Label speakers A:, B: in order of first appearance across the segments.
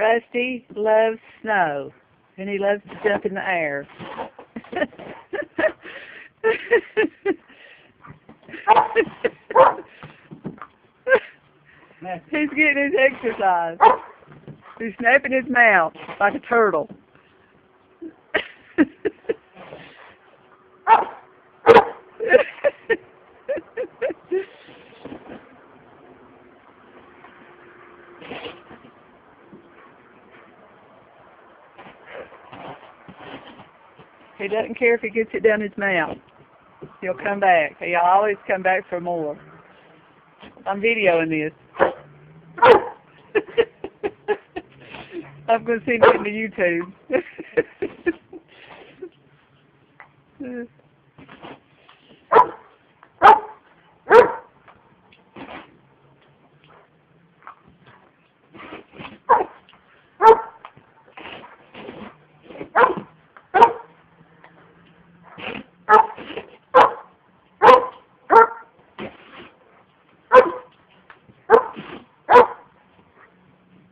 A: Rusty loves snow, and he loves to jump in the air. He's getting his exercise. He's snapping his mouth like a turtle. He doesn't care if he gets it down his mouth. He'll come back. He'll always come back for more. I'm videoing this. I'm going to send it to YouTube.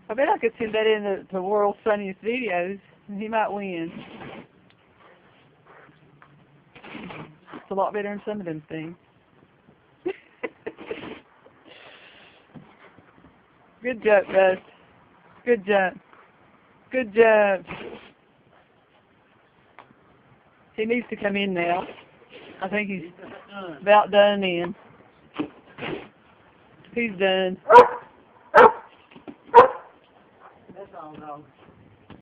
A: I bet I could send that in the world's funniest videos, and he might win. It's a lot better than some of them things. Good jump, Gus. Good jump. Good jump. He needs to come in now. I think he's about done in. He's done.
B: That's all, dog.